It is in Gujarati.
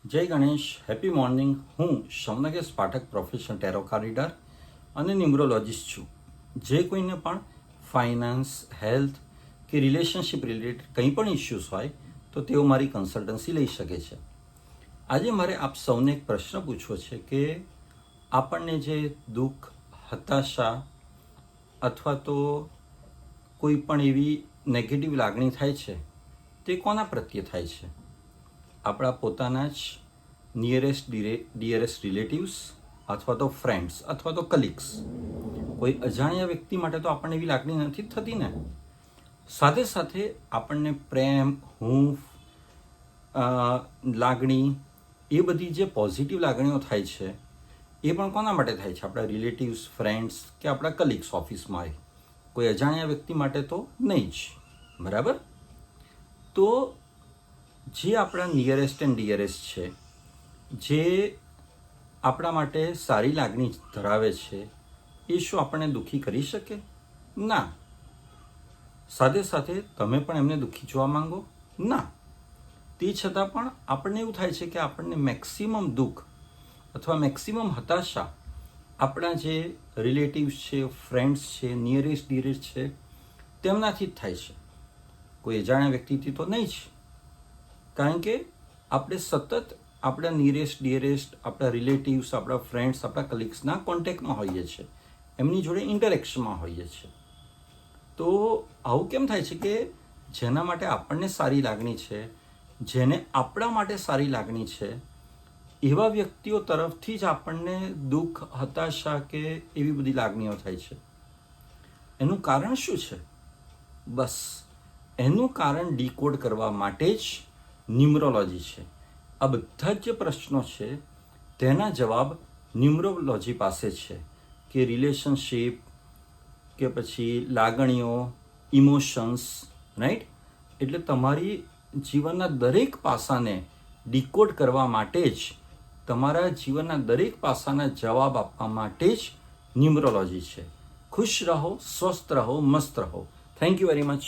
જય ગણેશ, હેપી મોર્નિંગ. હું Shaunkesh Pathak, professional tarot card reader અને ન્યુમરોલોજીસ્ટ છું. જે કોઈને પણ ફાઇનાન્સ, હેલ્થ કે રિલેશનશિપ રિલેટેડ કંઈ પણ ઇશ્યુઝ હોય તો તેઓ મારી કન્સલ્ટન્સી લઈ શકે છે. આજે મારે આપ સૌને એક પ્રશ્ન પૂછવો છે કે આપણને જે દુઃખ, હતાશા અથવા તો કોઈ પણ એવી નેગેટિવ લાગણી થાય છે તે કોના પ્રત્યે થાય છે? આપણા પોતાના જ ડિયરેસ્ટ રિલેટિવ્સ અથવા તો ફ્રેન્ડ્સ અથવા તો કલીગ્સ. કોઈ અજાણ્યા વ્યક્તિ માટે તો આપણને એવી લાગણી નથી થતી ને. સાથે સાથે આપણને પ્રેમ, હૂંફ, લાગણી, એ બધી જે પોઝિટિવ લાગણીઓ થાય છે એ પણ કોના માટે થાય છે? આપણા રિલેટિવ્સ, ફ્રેન્ડ્સ કે આપણા કલીગ્સ ઓફિસમાં હોય. કોઈ અજાણ્યા વ્યક્તિ માટે તો નહીં જ, બરાબર? તો જે આપણા નિયરેસ્ટ એન્ડ ડિયરેસ્ટ છે, જે આપણા માટે સારી લાગણી ધરાવે છે, એ શું આપણને દુઃખી કરી શકે? ના. સાથે સાથે તમે પણ એમને દુઃખી જોવા માંગો? ના. તે છતાં પણ આપણને એવું થાય છે કે આપણને મેક્સિમમ દુઃખ અથવા મેક્સિમમ હતાશા આપણા જે રિલેટિવ્સ છે, ફ્રેન્ડ્સ છે, નિયરેસ્ટ ડિયરેસ્ટ છે તેમનાથી જ થાય છે. કોઈ અજાણ્યા વ્યક્તિથી તો નહીં જ. કારણ કે આપણે સતત આપણા નિયરેસ્ટ ડિયરેસ્ટ, આપણા રિલેટિવ્સ, આપણા ફ્રેન્ડ્સ, આપણા કલીગ્સના કોન્ટેક્ટમાં હોઈએ છીએ, એમની જોડે ઇન્ટરેક્શનમાં હોઈએ છીએ. તો આવું કેમ થાય છે કે જેના માટે આપણને સારી લાગણી છે, જેને આપણા માટે સારી લાગણી છે, એવા વ્યક્તિઓ તરફથી જ આપણને દુઃખ, હતાશા કે એવી બધી લાગણીઓ થાય છે. એનું કારણ શું છે? બસ એનું કારણ ડીકોડ કરવા માટે જ ન્યુમરોલોજી છે. આ બધા જ જે પ્રશ્નો છે તેના જવાબ ન્યુમરોલોજી પાસે છે. કે રિલેશનશિપ કે પછી લાગણીઓ, ઇમોશન્સ, રાઈટ? એટલે તમારી જીવનના દરેક પાસાને ડીકોડ કરવા માટે જ, તમારા જીવનના દરેક પાસાના જવાબ આપવા માટે જ ન્યુમરોલોજી છે. ખુશ રહો, સ્વસ્થ રહો, મસ્ત રહો. Thank you very much.